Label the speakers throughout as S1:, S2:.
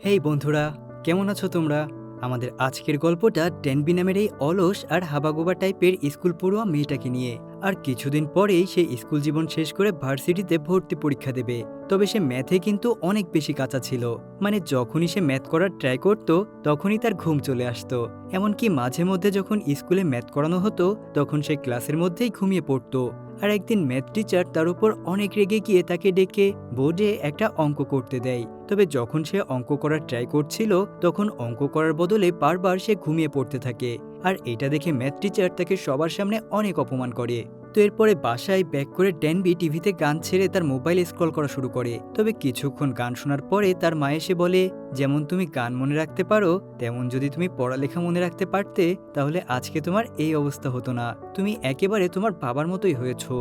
S1: হেই বন্ধুরা, কেমন আছো তোমরা? আমাদের আজকের গল্পটা ড্যানবি নামের এই অলস আর হাবাগোবা টাইপের স্কুল পড়ুয়া মেয়েটাকে নিয়ে। আর কিছুদিন পরেই সে স্কুল জীবন শেষ করে ভার্সিটিতে ভর্তি পরীক্ষা দেবে। তবে সে ম্যাথে কিন্তু অনেক বেশি কাঁচা ছিল। মানে যখনই সে ম্যাথ করার ট্রাই করতো তখনই তার ঘুম চলে আসতো। এমনকি মাঝে মধ্যে যখন স্কুলে ম্যাথ করানো হতো তখন সে ক্লাসের মধ্যেই ঘুমিয়ে পড়তো। আর একদিন ম্যাথ টিচার তার উপর অনেক রেগে গিয়ে তাকে ডেকে বোর্ডে একটা অঙ্ক করতে দেয়। তবে যখন সে অঙ্ক করার ট্রাই করছিল তখন অঙ্ক করার বদলে বারবার সে ঘুমিয়ে পড়তে থাকে। আর এটা দেখে ম্যাথ টিচার তাকে সবার সামনে অনেক অপমান করে। তো এরপরে বাসায় ব্যাক করে ড্যানবি টিভিতে গান ছেড়ে তার মোবাইল স্ক্রল করা শুরু করে। তবে কিছুক্ষণ গান শোনার পরে তার মা এসে বলে, যেমন তুমি গান মনে রাখতে পারো তেমন যদি তুমি পড়ালেখা মনে রাখতে পারতে তাহলে আজকে তোমার এই অবস্থা হতো না। তুমি একেবারে তোমার বাবার মতোই হয়েছো,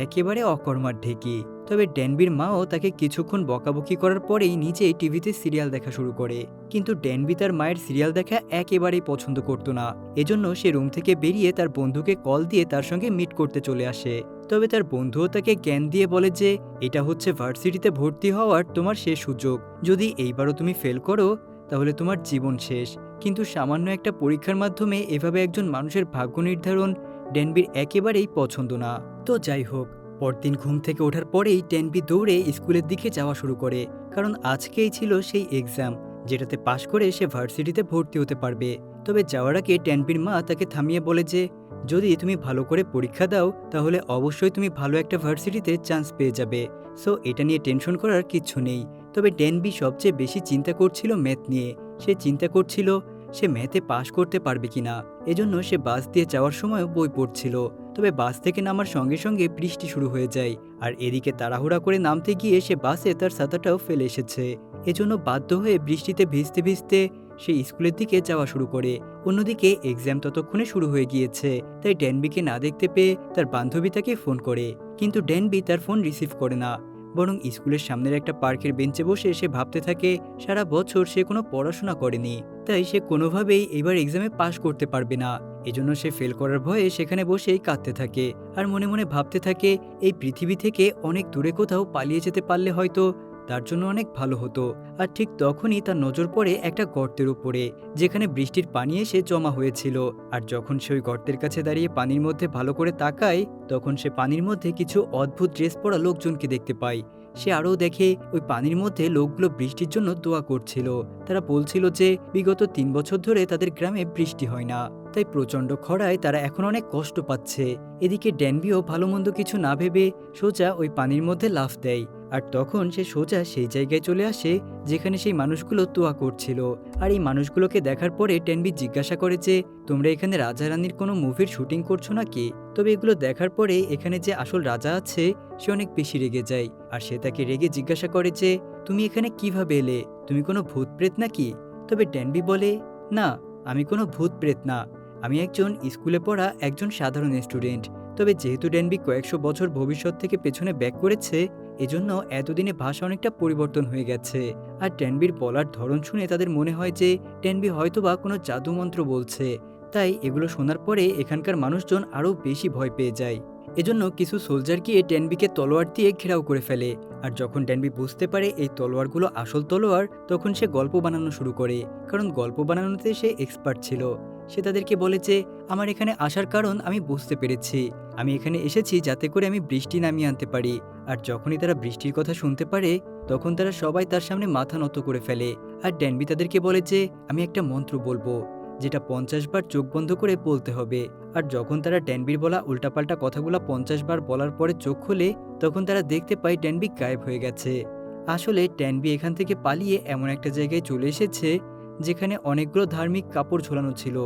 S1: একেবারে অকর্মার ঢেকি। তবে ড্যানবির মাও তাকে কিছুক্ষণ বকাবকি করার পরেই নিজেই টিভিতে সিরিয়াল দেখা শুরু করে। কিন্তু ড্যানবি তার মায়ের সিরিয়াল দেখা একেবারেই পছন্দ করতো না। এজন্য সে রুম থেকে বেরিয়ে তার বন্ধুকে কল দিয়ে তার সঙ্গে মিট করতে চলে আসে। তবে তার বন্ধুও তাকে জ্ঞান দিয়ে বলে যে এটা হচ্ছে ভার্সিটিতে ভর্তি হওয়ার তোমার শেষ সুযোগ। যদি এইবারও তুমি ফেল করো তাহলে তোমার জীবন শেষ। কিন্তু সামান্য একটা পরীক্ষার মাধ্যমে এভাবে একজন মানুষের ভাগ্য নির্ধারণ ড্যানবির একেবারেই পছন্দ না। তো যাই হোক, পরদিন ঘুম থেকে ওঠার পরেই ড্যানবি দৌড়ে স্কুলের দিকে যাওয়া শুরু করে, কারণ আজকেই ছিল সেই এক্সাম যেটাতে পাশ করে সে ভার্সিটিতে ভর্তি হতে পারবে। তবে যাওয়ার আগে ড্যানবির মা তাকে থামিয়ে বলে যে যদি তুমি ভালো করে পরীক্ষা দাও তাহলে অবশ্যই তুমি ভালো একটা ভার্সিটিতে চান্স পেয়ে যাবে। সো এটা নিয়ে টেনশন করার কিচ্ছু নেই। তবে ড্যানবি সবচেয়ে বেশি চিন্তা করছিল ম্যাথ নিয়ে। সে চিন্তা করছিল সে ম্যাথে পাশ করতে পারবে কিনা। এজন্য সে বাস দিয়ে যাওয়ার সময় বই পড়ছিল। তবে বাস থেকে নামার সঙ্গে সঙ্গে বৃষ্টি শুরু হয়ে যায়। আর এদিকে তাড়াহুড়া করে নামতে গিয়ে সে বাসে তার ছাতাটাও ফেলে এসেছে। এজন্য বাধ্য হয়ে বৃষ্টিতে ভিজতে ভিজতে সে স্কুলের দিকে যাওয়া শুরু করে। অন্যদিকে এক্সাম ততক্ষণে শুরু হয়ে গিয়েছে, তাই ড্যানবিকে না দেখতে পেয়ে তার বান্ধবী তাকে ফোন করে। কিন্তু ড্যানবি তার ফোন রিসিভ করে না, বরং স্কুলের সামনের একটা পার্কের বেঞ্চে বসে সে ভাবতে থাকে সারা বছর সে কোনো পড়াশোনা করেনি, তাই সে কোনোভাবেই এবার এক্সামে পাশ করতে পারবে না। এজন্য সে ফেল করার ভয়ে সেখানে বসেই কাঁদতে থাকে। আর মনে মনে ভাবতে থাকে এই পৃথিবী থেকে অনেক দূরে কোথাও পালিয়ে যেতে পারলে হয়তো তার জন্য অনেক ভালো হতো। আর ঠিক তখনই তার নজর পড়ে একটা গর্তের উপরে, যেখানে বৃষ্টির পানি এসে জমা হয়েছিল। আর যখন সে ওই গর্তের কাছে দাঁড়িয়ে পানির মধ্যে ভালো করে তাকায় তখন সে পানির মধ্যে কিছু অদ্ভুত ড্রেস পরা লোকজনকে দেখতে পায়। সে আরও দেখে ওই পানির মধ্যে লোকগুলো বৃষ্টির জন্য দোয়া করছিল। তারা বলছিল যে বিগত 3 বছর ধরে তাদের গ্রামে বৃষ্টি হয় না, তাই প্রচণ্ড খরায় তারা এখন অনেক কষ্ট পাচ্ছে। এদিকে ড্যানবিও ভালো মন্দ কিছু না ভেবে সোজা ওই পানির মধ্যে লাফ দেয়। আর তখন সে সোজা সেই জায়গায় চলে আসে যেখানে সেই মানুষগুলো দোয়া করছিল। আর এই মানুষগুলোকে দেখার পরে ড্যানবি জিজ্ঞাসা করে যে তোমরা এখানে রাজা রানীর কোনো মুভির শুটিং করছো নাকি? তবে এগুলো দেখার পরে এখানে যে আসল রাজা আছে সে অনেক বেশি রেগে যায়। আর সে তাকে রেগে জিজ্ঞাসা করে যে তুমি এখানে কিভাবে এলে? তুমি কোনো ভূত প্রেত নাকি? তবে ড্যানবি বলে না, আমি কোনো ভূত প্রেত না, আমি একজন স্কুলে পড়া একজন সাধারণ স্টুডেন্ট। তবে যেহেতু ড্যানবি কয়েকশো বছর ভবিষ্যৎ থেকে পেছনে ব্যাক করেছে এজন্য এতদিনে ভাষা অনেকটা পরিবর্তন হয়ে গেছে। আর ড্যানবির বলার ধরন শুনে তাদের মনে হয় যে ড্যানবি হয়তোবা কোনো জাদুমন্ত্র বলছে। তাই এগুলো শোনার পরে এখানকার মানুষজন আরও বেশি ভয় পেয়ে যায়। এজন্য কিছু সোলজার গিয়ে ড্যানবিকে তলোয়ার দিয়ে ঘেরাও করে ফেলে। আর যখন ড্যানবি বুঝতে পারে এই তলোয়ারগুলো আসল তলোয়ার তখন সে গল্প বানানো শুরু করে, কারণ গল্প বানানোতে সে এক্সপার্ট ছিল। সে তাদেরকে বলে যে আমার এখানে আসার কারণ আমি বুঝতে পেরেছি, আমি এখানে এসেছি যাতে করে আমি বৃষ্টি নামিয়ে আনতে পারি। আর যখনই তারা বৃষ্টির কথা শুনতে পারে তখন তারা সবাই তার সামনে মাথা নত করে ফেলে। আর ড্যানবি তাদেরকে বলে যে আমি একটা মন্ত্র বলবো যেটা 50 বার চোখ বন্ধ করে বলতে হবে। আর যখন তারা ড্যানবির বলা উল্টাপাল্টা কথাগুলো 50 বার বলার পরে চোখ খোলে তখন তারা দেখতে পায় ড্যানবি গায়েব হয়ে গেছে। আসলে ড্যানবি এখান থেকে পালিয়ে এমন একটা জায়গায় চলে এসেছে যেখানে অনেকগুলো ধার্মিক কাপড় ঝোলানো ছিল।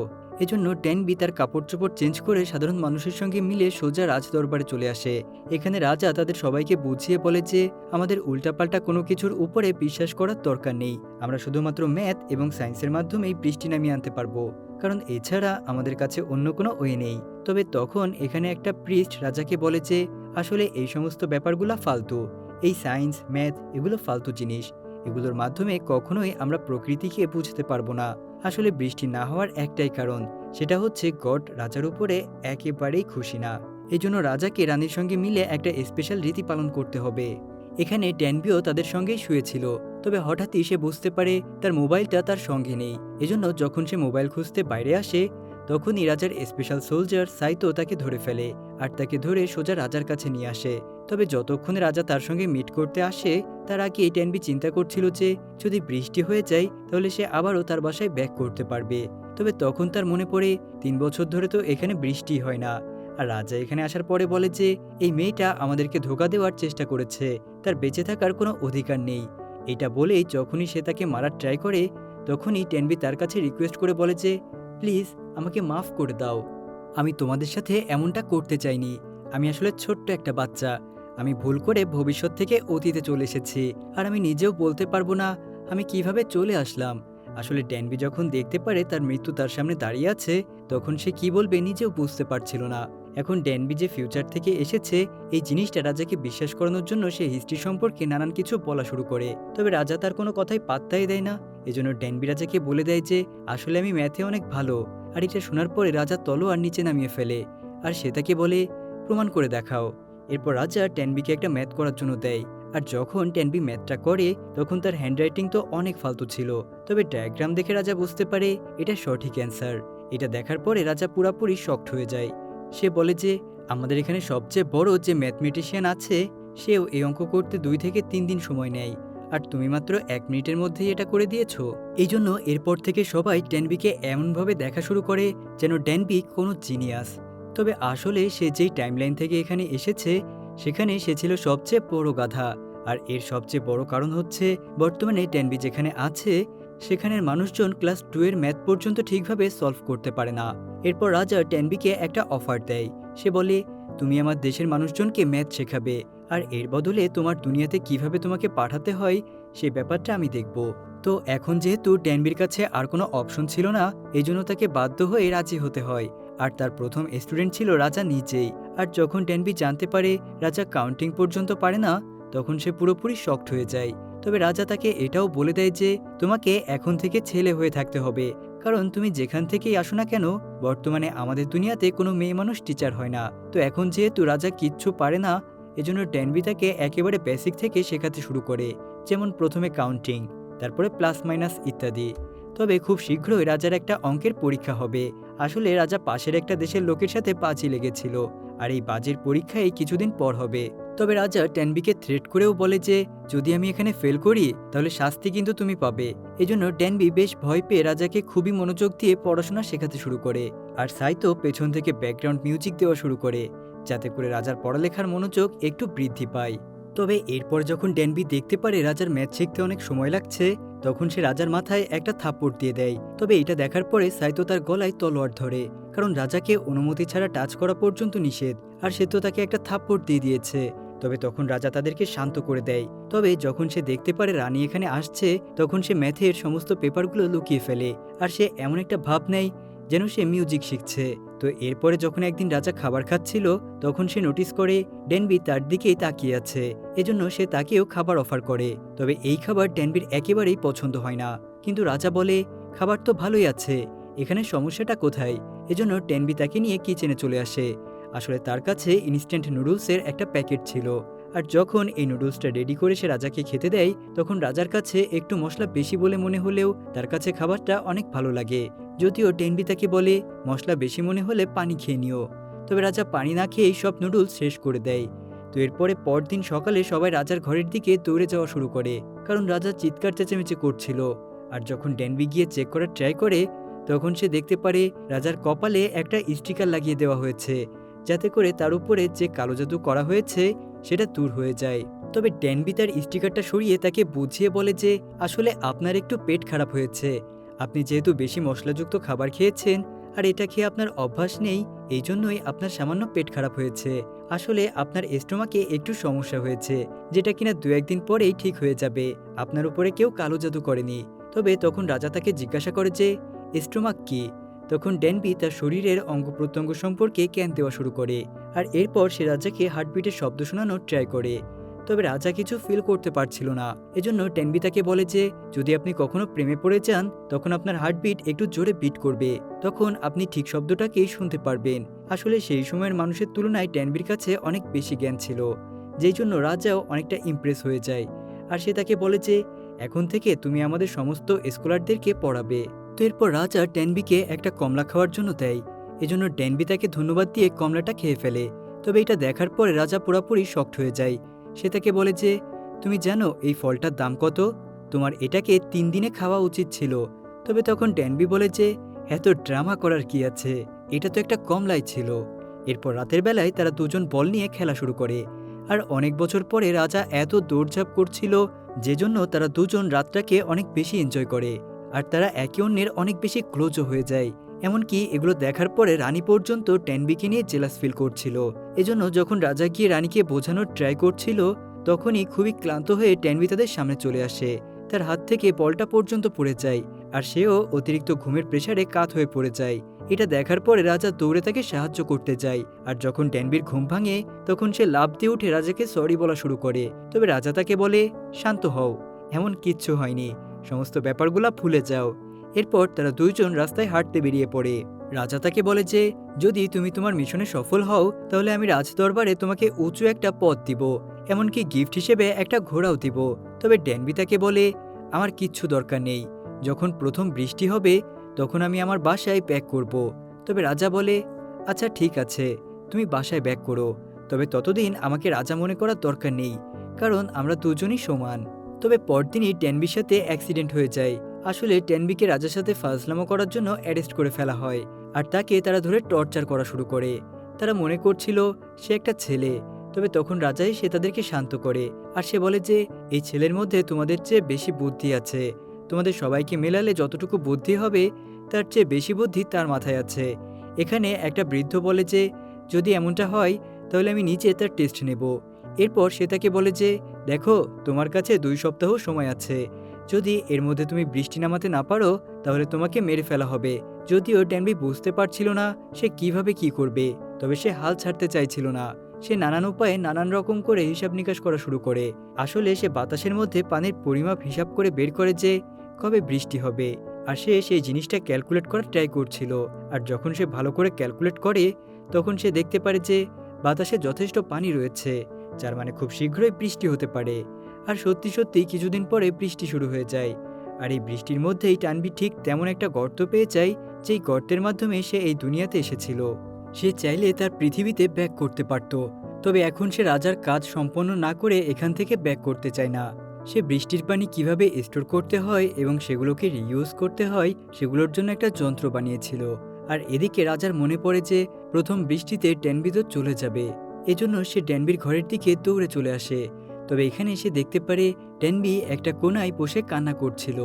S1: এজন্য ড্যানবি তার কাপড় চোপড় চেঞ্জ করে সাধারণ মানুষের সঙ্গে মিলে সোজা রাজ দরবারে চলে আসে। এখানে রাজা তাদের সবাইকে বুঝিয়ে বলে যে আমাদের উল্টাপাল্টা কোনো কিছুর উপরে বিশ্বাস করার দরকার নেই, আমরা শুধুমাত্র ম্যাথ এবং সায়েন্সের মাধ্যমেই বৃষ্টি নামিয়ে আনতে পারবো, কারণ এছাড়া আমাদের কাছে অন্য কোনো ওয়ে নেই। তবে তখন এখানে একটা প্রিস্ট রাজাকে বলে যে আসলে এই সমস্ত ব্যাপারগুলো ফালতু, এই সায়েন্স ম্যাথ এগুলো ফালতু জিনিস, এগুলোর মাধ্যমে কখনোই আমরা প্রকৃতিকে বুঝতে পারবো না। আসলে বৃষ্টি না হওয়ার একটাই কারণ, সেটা হচ্ছে গড রাজার উপরে একেবারেই খুশি না। এই জন্য রাজাকে রানীর সঙ্গে মিলে একটা স্পেশাল রীতি পালন করতে হবে। এখানে ড্যানবিও তাদের সঙ্গেই শুয়েছিল। তবে হঠাৎই সে বুঝতে পারে তার মোবাইলটা তার সঙ্গে নেই। এজন্য যখন সে মোবাইল খুঁজতে বাইরে আসে, তখনই রাজার স্পেশাল সোলজার সাইতো তাকে ধরে ফেলে আর তাকে ধরে সোজা রাজার কাছে নিয়ে আসে। তবে যতক্ষণে রাজা তার সঙ্গে মিট করতে আসে, তার আগে টেনবি চিন্তা করছিল যে যদি বৃষ্টি হয়ে যায় তাহলে সে আবারও তার বাসায় ব্যাক করতে পারবে। তবে তখন তার মনে পড়ে 3 বছর ধরে তো এখানে বৃষ্টি হয় না। আর রাজা এখানে আসার পরে বলে যে এই মেয়েটা আমাদেরকে ধোঁকা দেওয়ার চেষ্টা করেছে, তার বেঁচে থাকার কোনো অধিকার নেই। এটা বলেই যখনই সে তাকে মারার ট্রাই করে, তখনই টেনবি তার কাছে রিকোয়েস্ট করে বলে যে প্লিজ আমাকে মাফ করে দাও, আমি তোমাদের সাথে এমনটা করতে চাইনি। আমি আসলে ছোট্ট একটা বাচ্চা, আমি ভুল করে ভবিষ্যৎ থেকে অতীতে চলে এসেছি, আর আমি নিজেও বলতে পারবো না আমি কিভাবে চলে আসলাম। আসলে ড্যানবি যখন দেখতে পারে তার মৃত্যু তার সামনে দাঁড়িয়ে আছে, তখন সে কি বলবে নিজেও বুঝতে পারছিল না। এখন ড্যানবি যে ফিউচার থেকে এসেছে, এই জিনিসটা রাজাকে বিশ্বাস করানোর জন্য সে হিস্ট্রি সম্পর্কে নানান কিছু বলা শুরু করে। তবে রাজা তার কোনো কথাই পাত্তাই দেয় না। এজন্য ড্যানবি রাজাকে বলে দেয় যে আসলে আমি ম্যাথে অনেক ভালো। আর এটা শোনার পরে রাজা তলোয়ার নিচে নামিয়ে ফেলে, আর সে তাকে বলে প্রমাণ করে দেখাও। এরপর রাজা ট্যানবিকে একটা ম্যাথ করার জন্য দেয়। আর যখন ট্যানবি ম্যাথটা করে, তখন তার হ্যান্ডরাইটিং তো অনেক ফালতু ছিল। তবে ডায়াগ্রাম দেখে রাজা বুঝতে পারে এটা সঠিক অ্যান্সার। এটা দেখার পরে রাজা পুরাপুরি শকড হয়ে যায়। সে বলে যে আমাদের এখানে সবচেয়ে বড় যে ম্যাথমেটিশিয়ান আছে, সেও এই অঙ্ক করতে 2 থেকে 3 দিন সময় নেয়, আর তুমি মাত্র 1 মিনিটের মধ্যেই এটা করে দিয়েছো। এই জন্য এরপর থেকে সবাই ড্যানবিকে এমনভাবে দেখা শুরু করে যেন ড্যানবি কোনো জিনিয়াস। তবে আসলে সে যেই টাইমলাইন থেকে এখানে এসেছে, সেখানে সে ছিল সবচেয়ে বড় গাধা। আর এর সবচেয়ে বড় কারণ হচ্ছে বর্তমানে ড্যানবি যেখানে আছে, সেখানের মানুষজন ক্লাস 2 এর ম্যাথ পর্যন্ত ঠিকভাবে সলভ করতে পারে না। এরপর রাজা ড্যানবিকে একটা অফার দেয়। সে বলে তুমি আমার দেশের মানুষজনকে ম্যাথ শেখাবে, আর এর বদলে তোমার দুনিয়াতে কিভাবে তোমাকে পাঠাতে হয় সেই ব্যাপারটা আমি দেখব। তো এখন যেহেতু ড্যানবির কাছে আর কোনো অপশন ছিল না, এই জন্য তাকে বাধ্য হয়ে রাজি হতে হয়। আর তার প্রথম স্টুডেন্ট ছিল রাজা নিজেই। আর যখন ড্যানবি জানতে পারে রাজা কাউন্টিং পর্যন্ত পারে না, তখন সে পুরোপুরি শকড হয়ে যায়। তবে রাজা তাকে এটাও বলে দেয় যে তোমাকে এখন থেকে ছেলে হয়ে থাকতে হবে, কারণ তুমি যেখান থেকেই আসো না কেন, বর্তমানে আমাদের দুনিয়াতে কোনো মেয়ে মানুষ টিচার হয় না। তো এখন যেহেতু রাজা কিচ্ছু পারে না, এজন্য ড্যানবি তাকে একেবারে বেসিক থেকে শেখাতে শুরু করে, যেমন প্রথমে কাউন্টিং, তারপরে প্লাস মাইনাস ইত্যাদি। তবে খুব শীঘ্রই রাজার একটা অঙ্কের পরীক্ষা হবে। আসলে রাজা পাশের একটা দেশের লোকের সাথে বাজি লেগেছিল, আর এই বাজির পরীক্ষায় কিছুদিন পর হবে। তবে রাজা ড্যানবিকে থ্রেট করেও বলে যে যদি আমি এখানে ফেল করি তাহলে শাস্তি কিন্তু তুমি পাবে। এজন্য ড্যানবি বেশ ভয় পেয়ে রাজাকে খুবই মনোযোগ দিয়ে পড়াশোনা শেখাতে শুরু করে। আর সাইতো পেছন থেকে ব্যাকগ্রাউন্ড মিউজিক দেওয়া শুরু করে, যাতে করে রাজার পড়ালেখার মনোযোগ একটু বৃদ্ধি পায়। তবে এরপর যখন ড্যানবি দেখতে পারে রাজার ম্যাথ শিখতে অনেক সময় লাগছে, তখন সে রাজার মাথায় একটা থাপ্পড় দিয়ে দেয়। তবে এটা দেখার পরে সাইতো তার গলায় তলোয়ার ধরে, কারণ রাজাকে অনুমতি ছাড়া টাচ করা পর্যন্ত নিষেধ, আর সে তো তাকে একটা থাপ্পড় দিয়ে দিয়েছে। তবে তখন রাজা তাদেরকে শান্ত করে দেয়। তবে যখন সে দেখতে পারে রানী এখানে আসছে, তখন সে ম্যাথের সমস্ত পেপারগুলো লুকিয়ে ফেলে, আর সে এমন একটা ভাব নেয় যেন সে মিউজিক শিখছে। তো এরপরে যখন একদিন রাজা খাবার খাচ্ছিল, তখন সে নোটিস করে ড্যানবি তার দিকেই তাকিয়ে আছে। এজন্য সে তাকেও খাবার অফার করে। তবে এই খাবার ড্যানবির একেবারেই পছন্দ হয় না, কিন্তু রাজা বলে খাবার তো ভালোই আছে, এখানে সমস্যাটা কোথায়। এজন্য ড্যানবি তাকে নিয়ে কিচেনে চলে আসে। আসলে তার কাছে ইনস্ট্যান্ট নুডলসের একটা প্যাকেট ছিল, আর যখন এই নুডলসটা রেডি করে সে রাজাকে খেতে দেয়, তখন রাজার কাছে একটু মশলা বেশি বলে মনে হলেও তার কাছে খাবারটা অনেক ভালো লাগে। যদিও ড্যানবি তাকে বলে মশলা বেশি মনে হলে পানি খেয়ে নিও। তবে রাজা পানি না খেয়েই সব নুডলস শেষ করে দেয়। তো এরপরে পরদিন সকালে সবাই রাজার ঘরের দিকে দৌড়ে যাওয়া শুরু করে, কারণ রাজা চিৎকার চেঁচামেচি করছিল। আর যখন ড্যানবি গিয়ে চেক করার ট্রাই করে, তখন সে দেখতে পারে রাজার কপালে একটা স্টিকার লাগিয়ে দেওয়া হয়েছে, যাতে করে তার উপরে যে কালো জাদু করা হয়েছে সেটা দূর হয়ে যায়। তবে ড্যানবি তার স্টিকারটা সরিয়ে তাকে বুঝিয়ে বলে যে আসলে আপনার একটু পেট খারাপ হয়েছে, আপনি যেহেতু বেশি মশলাযুক্ত খাবার খেয়েছেন আর এটা খেয়ে আপনার অভ্যাস নেই, এই জন্যই আপনার সামান্য পেট খারাপ হয়েছে। আসলে আপনার স্টোমাকে একটু সমস্যা হয়েছে, যেটা কিনা 2-1 দিন পরেই ঠিক হয়ে যাবে। আপনার উপরে কেউ কালো জাদু করেনি। তবে তখন রাজা তাকে জিজ্ঞাসা করে যে স্টোমাক কি। তখন ড্যানবি তার শরীরের অঙ্গ প্রত্যঙ্গ সম্পর্কে জ্ঞান দেওয়া শুরু করে, আর এরপর সে রাজাকে হার্টবিটের শব্দ শোনানোর ট্রাই করে। তবে রাজা কিছু ফিল করতে পারছিল না। এজন্য ড্যানবি তাকে বলে যে যদি আপনি কখনো প্রেমে পড়ে যান, তখন আপনার হার্টবিট একটু জোরে বিট করবে, তখন আপনি ঠিক শব্দটাকেই শুনতে পারবেন। আসলে সেই সময়ের মানুষের তুলনায় ড্যানবির কাছে অনেক বেশি জ্ঞান ছিল, যেই জন্য রাজাও অনেকটা ইমপ্রেস হয়ে যায়। আর সে তাকে বলে যে এখন থেকে তুমি আমাদের সমস্ত স্কলারদেরকে পড়াবে। তো এরপর রাজা ট্যানবিকে একটা কমলা খাওয়ার জন্য দেয়। এজন্য ট্যানবি তাকে ধন্যবাদ দিয়ে কমলাটা খেয়ে ফেলে। তবে এটা দেখার পরে রাজা পুরোপুরি শকড হয়ে যায়। সে তাকে বলে যে, তুমি জানো এই ফলটার দাম কত? তোমার এটাকে 3 দিনে খাওয়া উচিত ছিল। তবে তখন ট্যানবি বলে যে, এত ড্রামা করার কি আছে, এটা তো একটা কমলাই ছিল। এরপর রাতের বেলায় তারা দুজন বল নিয়ে খেলা শুরু করে। আর অনেক বছর পরে রাজা এত দৌড়ঝাঁপ করছিল যে জন্য তারা দুজন রাতটাকে অনেক বেশি এনজয় করে। আর তারা একে অন্যের অনেক বেশি ক্লোজও হয়ে যায়। এমনকি এগুলো দেখার পরে রানী পর্যন্ত ট্যানবিকে নিয়ে জেলাস ফিল করছিল। এজন্য যখন রাজা গিয়ে রানীকে বোঝানোর ট্রাই করছিল, তখনই খুবই ক্লান্ত হয়ে ট্যানবি তাদের সামনে চলে আসে। তার হাত থেকে বলটা পর্যন্ত পড়ে যায়, আর সেও অতিরিক্ত ঘুমের প্রেসারে কাত হয়ে পড়ে যায়। এটা দেখার পরে রাজা দৌড়ে তাকে সাহায্য করতে যায়। আর যখন ট্যানবির ঘুম ভাঙে, তখন সে লাফ দিয়ে উঠে রাজাকে সরি বলা শুরু করে। তবে রাজা তাকে বলে, শান্ত হও, এমন কিচ্ছু হয়নি, সমস্ত ব্যাপারগুলা ভুলে যাও। এরপর তারা দুইজন রাস্তায় হাঁটতে বেরিয়ে পড়ে। রাজা তাকে বলে যে, যদি তুমি তোমার মিশনে সফল হও, তাহলে আমি রাজদরবারে তোমাকে উঁচু একটা পদ দিব, এমনকি গিফট হিসেবে একটা ঘোড়াও দিব। তবে ট্যানবি তাকে বলে, আমার কিচ্ছু দরকার নেই, যখন প্রথম বৃষ্টি হবে তখন আমি আমার বাসায় ব্যাক করব। তবে রাজা বলে, আচ্ছা ঠিক আছে, তুমি বাসায় ব্যাক করো, তবে ততদিন আমাকে রাজা মনে করার দরকার নেই, কারণ আমরা দুজনই সমান। তবে পরদিনই ট্যানবির সাথে অ্যাক্সিডেন্ট হয়ে যায়। আসলে ট্যানবিকে রাজার সাথে ফাজলামো করার জন্য অ্যারেস্ট করে ফেলা হয়, আর তাকে তারা ধরে টর্চার করা শুরু করে। তারা মনে করছিল সে একটা ছেলে। তবে তখন রাজাই সে তাদেরকে শান্ত করে, আর সে বলে যে, এই ছেলের মধ্যে তোমাদের চেয়ে বেশি বুদ্ধি আছে, তোমাদের সবাইকে মেলালে যতটুকু বুদ্ধি হবে তার চেয়ে বেশি বুদ্ধি তার মাথায় আছে। এখানে একটা বৃদ্ধ বলে যে, যদি এমনটা হয় তাহলে আমি নিচে তার টেস্ট নেব। এরপর সে তাকে বলে যে, দেখো, তোমার কাছে 2 সপ্তাহ সময় আছে, যদি এর মধ্যে তুমি বৃষ্টি নামাতে না পারো তাহলে তোমাকে মেরে ফেলা হবে। যদিও ট্যানবি বুঝতে পারছিল না সে কিভাবে কি করবে, তবে সে হাল ছাড়তে চাইছিল না। সে নানান উপায়ে নানান রকম করে হিসাব নিকাশ করা শুরু করে। আসলে সে বাতাসের মধ্যে পানির পরিমাপ হিসাব করে বের করে যে কবে বৃষ্টি হবে, আর সে সেই জিনিসটা ক্যালকুলেট করার ট্রাই করছিল। আর যখন সে ভালো করে ক্যালকুলেট করে, তখন সে দেখতে পারে যে বাতাসে যথেষ্ট পানি রয়েছে, যার মানে খুব শীঘ্রই বৃষ্টি হতে পারে। আর সত্যি সত্যি কিছুদিন পরে বৃষ্টি শুরু হয়ে যায়। আর এই বৃষ্টির মধ্যেই ট্যানবি ঠিক তেমন একটা গর্ত পেয়ে যায়, যেই গর্তের মাধ্যমে সে এই দুনিয়াতে এসেছিল। সে চাইলে তার পৃথিবীতে ব্যাক করতে পারত, তবে এখন সে রাজার কাজ সম্পন্ন না করে এখান থেকে ব্যাক করতে চায় না। সে বৃষ্টির পানি কিভাবে স্টোর করতে হয় এবং সেগুলোকে রিইউজ করতে হয় সেগুলোর জন্য একটা যন্ত্র বানিয়েছিল। আর এদিকে রাজার মনে পড়ে যে প্রথম বৃষ্টিতে ট্যানবি তো চলে যাবে, এজন্য সে ট্যানবির ঘরের দিকে দৌড়ে চলে আসে। তবে এখানে সে দেখতে পারে ট্যানবি একটা কোনায় বসে কান্না করছিল।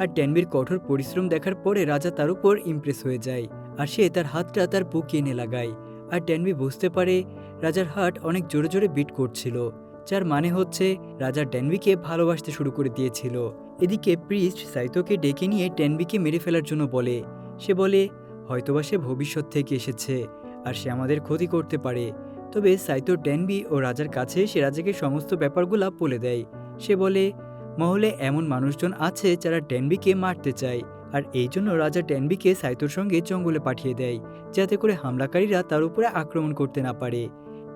S1: আর ট্যানবির কঠোর পরিশ্রম দেখার পরে রাজা তার উপর ইমপ্রেস হয়ে যায়, আর সে তার হাতটা তার বুকে এনে লাগায়। আর ট্যানবি বুঝতে পারে রাজার হার্ট অনেক জোরে জোরে বিট করছিল, যার মানে হচ্ছে রাজা ট্যানবিকে ভালোবাসতে শুরু করে দিয়েছিল। এদিকে প্রিস্ট সাইতোকে ডেকে নিয়ে ট্যানবিকে মেরে ফেলার জন্য বলে। সে বলে, হয়তোবা সে ভবিষ্যৎ থেকে এসেছে আর সে আমাদের ক্ষতি করতে পারে। তবে সাইতো ট্যানবি ও রাজার কাছে সে রাজাকে সমস্ত ব্যাপারগুলা বলে দেয়। সে বলে, মহলে এমন মানুষজন আছে যারা ট্যানবিকে মারতে চায়, আর এই জন্য রাজা ট্যানবিকে সাইতোর সঙ্গে জঙ্গলে পাঠিয়ে দেয়, যাতে করে হামলাকারীরা তার উপরে আক্রমণ করতে না পারে।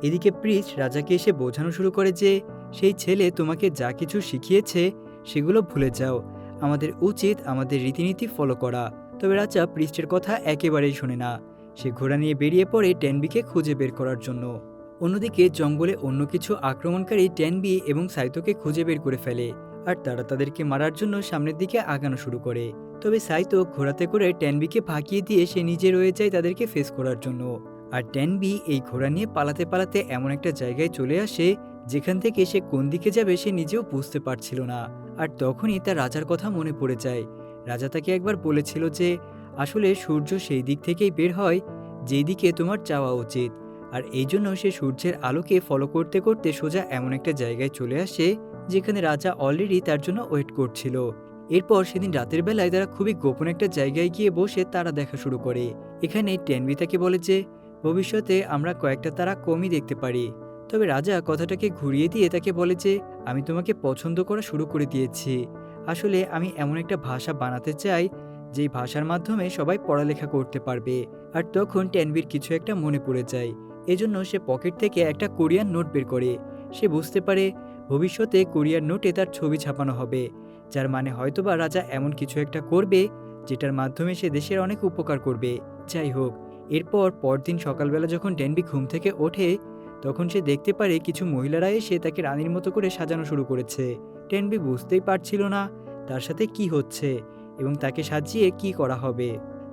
S1: এদিকে প্রিস্ট রাজাকে এসে বোঝানো শুরু করে যে, সেই ছেলে তোমাকে যা কিছু শিখিয়েছে সেগুলো ভুলে যাও, আমাদের উচিত আমাদের রীতিনীতি ফলো করা। তবে রাজা প্রিস্টের কথা একেবারেই শোনে না। সে ঘোড়া নিয়ে বেরিয়ে পড়ে ট্যানবিকে খুঁজে বের করার জন্য। অন্যদিকে জঙ্গলে অন্য কিছু আক্রমণকারী ট্যানবি এবং সাইতোকে খুঁজে বের করে ফেলে, আর তারা তাদেরকে মারার জন্য সামনের দিকে আগানো শুরু করে। তবে সাইতো ঘোড়াতে করে ট্যানবিকে ভাগিয়ে দিয়ে সে নিজে রয়ে যায় তাদেরকে ফেস করার জন্য। আর ট্যানবি এই ঘোড়া নিয়ে পালাতে পালাতে এমন একটা জায়গায় চলে আসে যেখান থেকে সে কোন দিকে যাবে সে নিজেও বুঝতে পারছিল না। আর তখনই তার রাজার কথা মনে পড়ে যায়। রাজা তাকে একবার বলেছিল যে আসলে সূর্য সেই দিক থেকেই বের হয় যেই দিকে তোমার যাওয়া উচিত। আর এই জন্য সে সূর্যের আলোকে ফলো করতে করতে সোজা এমন একটা জায়গায় চলে আসে যেখানে রাজা অলরেডি তার জন্য ওয়েট করছিল। এরপর সেদিন রাতের বেলায় তারা খুবই গোপন একটা জায়গায় গিয়ে বসে তারা দেখা শুরু করে। এখানে ট্যানবি তাকে বলে যে ভবিষ্যতে আমরা কয়েকটা তারা কমই দেখতে পারি। তবে রাজা কথাটাকে ঘুরিয়ে দিয়ে তাকে বলে যে, আমি তোমাকে পছন্দ করা শুরু করে দিয়েছি। আসলে আমি এমন একটা ভাষা বানাতে চাই যেই ভাষার মাধ্যমে সবাই পড়ালেখা করতে পারবে। আর তখন ট্যানবির কিছু একটা মনে পড়ে যায়। এজন্য সে পকেট থেকে একটা কোরিয়ান নোট বের করে। সে বুঝতে পারে ভবিষ্যতে কোরিয়ার নোটে তার ছবি ছাপানো হবে, যার মানে হয়তোবা রাজা এমন কিছু একটা করবে যেটার মাধ্যমে সে দেশের অনেক উপকার করবে। যাই হোক, এরপর পরদিন সকালবেলা যখন ড্যানবি ঘুম থেকে ওঠে, তখন সে দেখতে পারে কিছু মহিলারা এসে তাকে রানীর মতো করে সাজানো শুরু করেছে। ড্যানবি বুঝতেই পারছিল না তার সাথে কি হচ্ছে এবং তাকে সাজিয়ে কি করা হবে।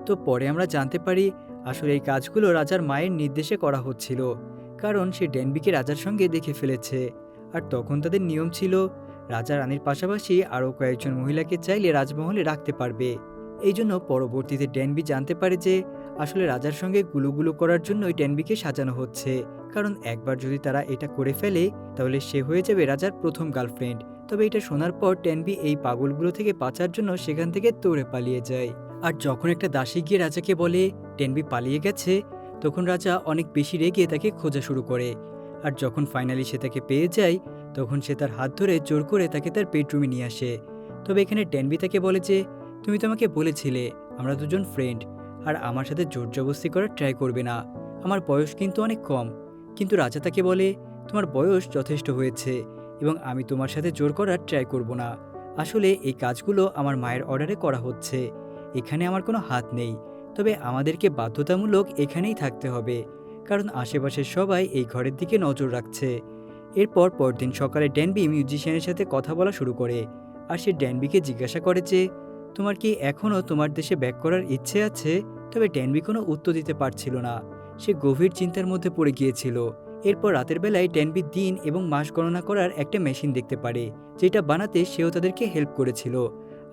S1: তো পরে আমরা জানতে পারি আসলে এই কাজগুলো রাজার মায়ের নির্দেশে করা হচ্ছিল, কারণ সে ড্যানবিকে রাজার সঙ্গে দেখে ফেলেছে। আর তখন তাদের নিয়ম ছিল রাজা রানীর পাশাপাশি আরও কয়েকজন মহিলাকে চাইলে রাজমহলে রাখতে পারবে। এই জন্য পরবর্তীতে ড্যানবি জানতে পারে যে আসলে রাজার সঙ্গে গুলুগুলু করার জন্যই ড্যানবিকে সাজানো হচ্ছে, কারণ একবার যদি তারা এটা করে ফেলে তাহলে সে হয়ে যাবে রাজার প্রথম গার্লফ্রেন্ড। তবে এটা শোনার পর ড্যানবি এই পাগলগুলো থেকে বাঁচার জন্য সেখান থেকে দৌড়ে পালিয়ে যায়। আর যখন একটা দাসী গিয়ে রাজাকে বলে ড্যানবি পালিয়ে গেছে, তখন রাজা অনেক বেশি রেগে তাকে খোঁজা শুরু করে। আর যখন ফাইনালি সে তাকে পেয়ে যায়, তখন সে তার হাত ধরে জোর করে তাকে তার বেডরুমে নিয়ে আসে। তবে এখানে ড্যানবি তাকে বলে যে তুমি তো আমাকে বলেছিলে আমরা দুজন ফ্রেন্ড, আর আমার সাথে জোর জবরদস্তি করার ট্রাই করবে না, আমার বয়স কিন্তু অনেক কম। কিন্তু রাজা তাকে বলে তোমার বয়স যথেষ্ট হয়েছে এবং আমি তোমার সাথে জোর করার ট্রাই করব না। আসলে এই কাজগুলো আমার মায়ের অর্ডারে করা হচ্ছে, এখানে আমার কোনো হাত নেই। তবে আমাদেরকে বাধ্যতামূলক এখানেই থাকতে হবে, কারণ আশেপাশের সবাই এই ঘরের দিকে নজর রাখছে। এরপর পরদিন সকালে ড্যানবি মিউজিশিয়ানের সাথে কথা বলা শুরু করে। আর সে ড্যানবিকে জিজ্ঞাসা করে যে তোমার কি এখনও তোমার দেশে ব্যাক করার ইচ্ছে আছে? তবে ড্যানবি কোনো উত্তর দিতে পারছিল না, সে গভীর চিন্তার মধ্যে পড়ে গিয়েছিল। এরপর রাতের বেলায় ড্যানবি দিন এবং মাস গণনা করার একটা মেশিন দেখতে পারে, যেটা বানাতে সেও তাদেরকে হেল্প করেছিল।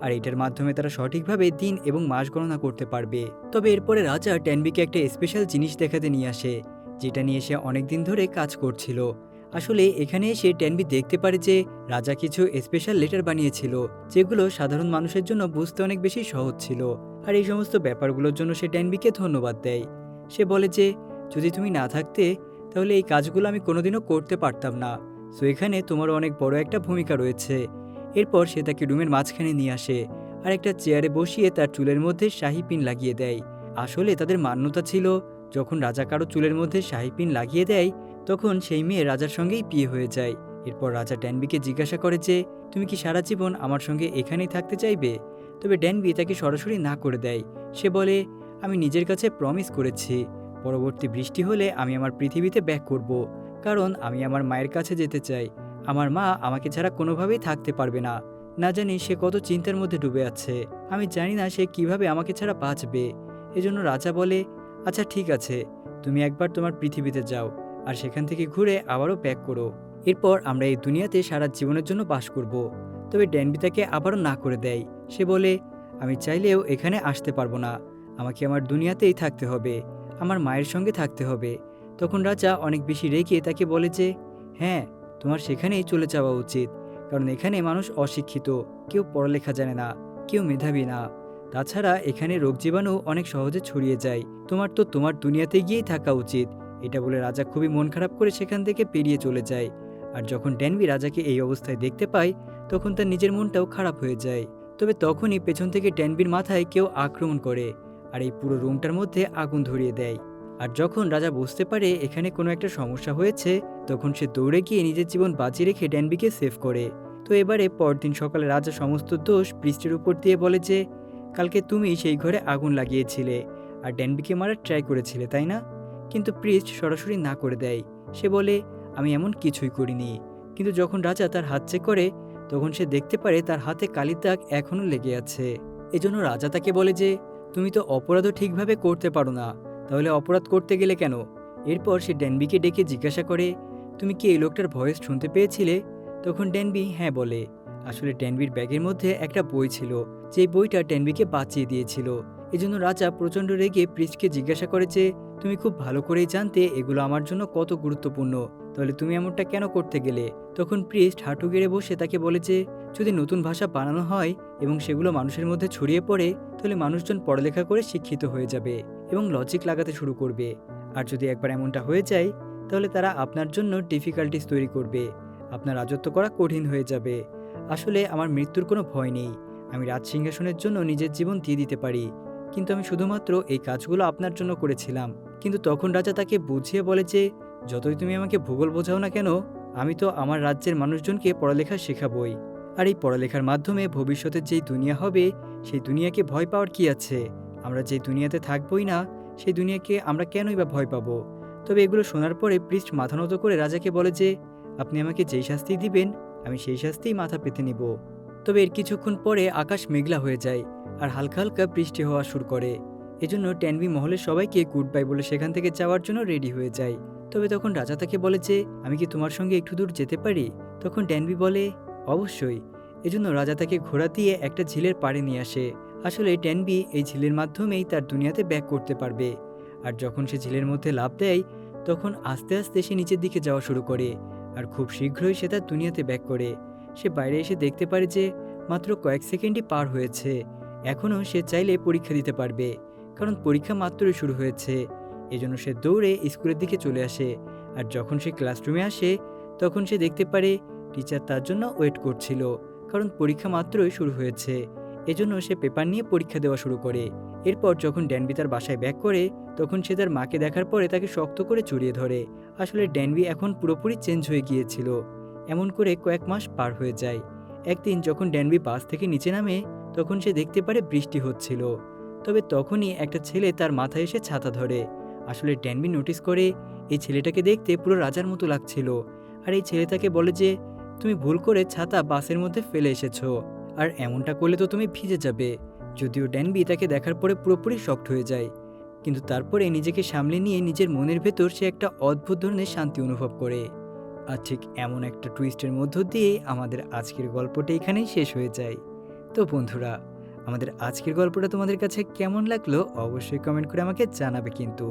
S1: আর এটার মাধ্যমে তারা সঠিকভাবে দিন এবং মাস গণনা করতে পারবে। তবে এরপরে রাজা ড্যানবিকে একটা স্পেশাল জিনিস দেখাতে নিয়ে আসে, যেটা নিয়ে সে অনেকদিন ধরে কাজ করছিল। আসলে এখানে এসে ড্যানবি দেখতে পারে যে রাজা কিছু স্পেশাল লেটার বানিয়েছিল, যেগুলো সাধারণ মানুষের জন্য বুঝতে অনেক বেশি সহজ ছিল। আর এই সমস্ত ব্যাপারগুলোর জন্য সে ড্যানবিকে ধন্যবাদ দেয়। সে বলে যে যদি তুমি না থাকতে তাহলে এই কাজগুলো আমি কোনোদিনও করতে পারতাম না, সো এখানে তোমার অনেক বড় একটা ভূমিকা রয়েছে। এরপর সে তাকে রুমের মাঝখানে নিয়ে আসে আর একটা চেয়ারে বসিয়ে তার চুলের মধ্যে শাহী পিন লাগিয়ে দেয়। আসলে তাদের মান্যতা ছিল যখন রাজা কারো চুলের মধ্যে শাহী পিন লাগিয়ে দেয়, তখন সেই মেয়ে রাজার সঙ্গেই বিয়ে হয়ে যায়। এরপর রাজা ড্যানবিকে জিজ্ঞাসা করে যে তুমি কি সারা জীবন আমার সঙ্গে এখানেই থাকতে চাইবে? তবে ড্যানবি তাকে সরাসরি না করে দেয়। সে বলে আমি নিজের কাছে প্রমিস করেছি পরবর্তী বৃষ্টি হলে আমি আমার পৃথিবীতে ব্যাক করব, কারণ আমি আমার মায়ের কাছে যেতে চাই। আমার মা আমাকে ছাড়া কোনোভাবেই থাকতে পারবে না। না জানি সে কত চিন্তার মধ্যে ডুবে আছে, আমি জানি না সে কিভাবে আমাকে ছাড়া বাঁচবে। এজন্য রাজা বলে আচ্ছা ঠিক আছে, তুমি একবার তোমার পৃথিবীতে যাও আর সেখান থেকে ঘুরে আবারও ব্যাক করো। এরপর আমরা এই দুনিয়াতে সারা জীবনের জন্য বাস করব। তবে ড্যানবি তাকে আবারও না করে দেয়। সে বলে আমি চাইলেও এখানে আসতে পারবো না, আমাকে আমার দুনিয়াতেই থাকতে হবে, আমার মায়ের সঙ্গে থাকতে হবে। তখন রাজা অনেক বেশি রেগে তাকে বলে যে হ্যাঁ, তোমার সেখানেই চলে যাওয়া উচিত, কারণ এখানে মানুষ অশিক্ষিত, কেউ পড়ালেখা জানে না, কেউ মেধাবী না। তাছাড়া এখানে রোগ জীবাণু অনেক সহজে ছড়িয়ে যায়, তোমার তো তোমার দুনিয়াতে গিয়েই থাকা উচিত। এটা বলে রাজা খুবই মন খারাপ করে সেখান থেকে পেরিয়ে চলে যায়। আর যখন ড্যানবি রাজাকে এই অবস্থায় দেখতে পায়, তখন তার নিজের মনটাও খারাপ হয়ে যায়। তবে তখনই পেছন থেকে ড্যানবির মাথায় কেউ আক্রমণ করে আর এই পুরো রুমটার মধ্যে আগুন ধরিয়ে দেয়। আর যখন রাজা বুঝতে পারে এখানে কোনো একটা সমস্যা হয়েছে, তখন সে দৌড়ে গিয়ে নিজের জীবন বাঁচিয়ে রেখে ড্যানবিকে সেভ করে। তো এবারে পরদিন সকালে রাজা সমস্ত দোষ পৃষ্ঠের উপর দিয়ে বলে যে কালকে তুমি সেই ঘরে আগুন লাগিয়েছিলে আর ড্যানবিকে মারার ট্রাই করেছিলে, তাই না? কিন্তু প্রিস্ট সরাসরি না করে দেয়। সে বলে আমি এমন কিছুই করিনি। কিন্তু যখন রাজা তার হাত চেক করে, তখন সে দেখতে পারে তার হাতে কালির দাগ এখনও লেগে আছে। এজন্য রাজা তাকে বলে যে তুমি তো অপরাধও ঠিকভাবে করতে পারো না, তাহলে অপরাধ করতে গেলে কেন? এরপর সে ড্যানবিকে ডেকে জিজ্ঞাসা করে তুমি কি এই লোকটার ভয়েস শুনতে পেয়েছিলে? তখন ড্যানবি হ্যাঁ বলে। আসলে ড্যানবির ব্যাগের মধ্যে একটা বই ছিল, যে বইটা ড্যানবিকে বাঁচিয়ে দিয়েছিল। এজন্য রাজা প্রচণ্ড রেগে প্রিস্টকে জিজ্ঞাসা করে যে তুমি খুব ভালো করেই জানতে এগুলো আমার জন্য কত গুরুত্বপূর্ণ, তাহলে তুমি এমনটা কেন করতে গেলে? তখন প্রিস্ট হাঁটু গেড়ে বসে তাকে বলে যে যদি নতুন ভাষা বানানো হয় এবং সেগুলো মানুষের মধ্যে ছড়িয়ে পড়ে, তাহলে মানুষজন পড়ালেখা করে শিক্ষিত হয়ে যাবে এবং লজিক লাগাতে শুরু করবে। আর যদি একবার এমনটা হয়ে যায়, তাহলে তারা আপনার জন্য ডিফিকাল্টিস তৈরি করবে, আপনার রাজত্ব করা কঠিন হয়ে যাবে। আসলে আমার মৃত্যুর কোনো ভয় নেই, আমি রাজসিংহাসনের জন্য নিজের জীবন দিয়ে দিতে পারি, কিন্তু আমি শুধুমাত্র এই কাজগুলো আপনার জন্য করেছিলাম। কিন্তু তখন রাজা তাকে বুঝিয়ে বলে যে যতই তুমি আমাকে ভূগোল বোঝাও না কেন, আমি তো আমার রাজ্যের মানুষজনকে পড়ালেখা শেখাবই। আর এই পড়ালেখার মাধ্যমে ভবিষ্যতের যেই দুনিয়া হবে সেই দুনিয়াকে ভয় পাওয়ার কি আছে? আমরা যে দুনিয়াতে থাকবোই না সেই দুনিয়াকে আমরা কেনই বা ভয় পাবো? তবে এগুলো শোনার পরে পৃষ্ঠ মাথা নত করে রাজাকে বলে যে, আপনি আমাকে যেই শাস্তি দিবেন আমি সেই শাস্তিই মাথা পেতে নিব। তবে এর কিছুক্ষণ পরে আকাশ মেঘলা হয়ে যায় আর হালকা হালকা বৃষ্টি হওয়া শুরু করে। এজন্য ট্যানবি মহলের সবাইকে গুড বাই বলে সেখান থেকে যাওয়ার জন্য রেডি হয়ে যায়। তবে তখন রাজা তাকে বলে যে, আমি কি তোমার সঙ্গে একটু দূর যেতে পারি? তখন ট্যানবি বলে, অবশ্যই। এজন্য রাজা তাকে ঘোড়া দিয়ে একটা ঝিলের পাড়ে নিয়ে আসে। আসলে ট্যানবি এই ঝিলের মাধ্যমেই তার দুনিয়াতে ব্যাক করতে পারবে। আর যখন সে ঝিলের মধ্যে লাফ দেয় তখন আস্তে আস্তে সে নিচের দিকে যাওয়া শুরু করে আর খুব শীঘ্রই সে তার দুনিয়াতে ব্যাক করে। সে বাইরে এসে দেখতে পারে যে মাত্র কয়েক সেকেন্ডই পার হয়েছে। এখনও সে চাইলে পরীক্ষা দিতে পারবে, কারণ পরীক্ষা মাত্রই শুরু হয়েছে। এজন্য সে দৌড়ে স্কুলের দিকে চলে আসে। আর যখন সে ক্লাসরুমে আসে তখন সে দেখতে পারে টিচার তার জন্য ওয়েট করছিল, কারণ পরীক্ষা মাত্রই শুরু হয়েছে। এজন্য সে পেপার নিয়ে পরীক্ষা দেওয়া শুরু করে। এরপর যখন ড্যানবি তার বাসায় ব্যাক করে তখন সে তার মাকে দেখার পরে তাকে শক্ত করে জড়িয়ে ধরে। আসলে ড্যানবি এখন পুরোপুরি চেঞ্জ হয়ে গিয়েছিল। এমন করে কয়েক মাস পার হয়ে যায়। একদিন যখন ড্যানবি বাস থেকে নিচে নামে তখন সে দেখতে পারে বৃষ্টি হচ্ছিল। তবে তখনই একটা ছেলে তার মাথায় এসে ছাতা ধরে। আসলে ড্যানবি নোটিস করে এই ছেলেটাকে দেখতে পুরো রাজার মতো লাগছিল। আর এই ছেলে তাকে বলে যে, তুমি ভুল করে ছাতা বাসের মধ্যে ফেলে এসেছো, আর এমনটা করলে তো তুমি ভিজে যাবে। যদিও ড্যানবি তাকে দেখার পরে পুরোপুরি শকড হয়ে যায়, কিন্তু তারপরে নিজেকে সামলে নিয়ে নিজের মনের ভেতর সে একটা অদ্ভুত ধরনের শান্তি অনুভব করে। আর ঠিক এমন একটা টুইস্টের মধ্য দিয়ে আমাদের আজকের গল্পটা এখানেই শেষ হয়ে যায়। তো বন্ধুরা, আমাদের আজকের গল্পটা তোমাদের কাছে কেমন লাগলো অবশ্যই কমেন্ট করে আমাকে জানাবে কিন্তু।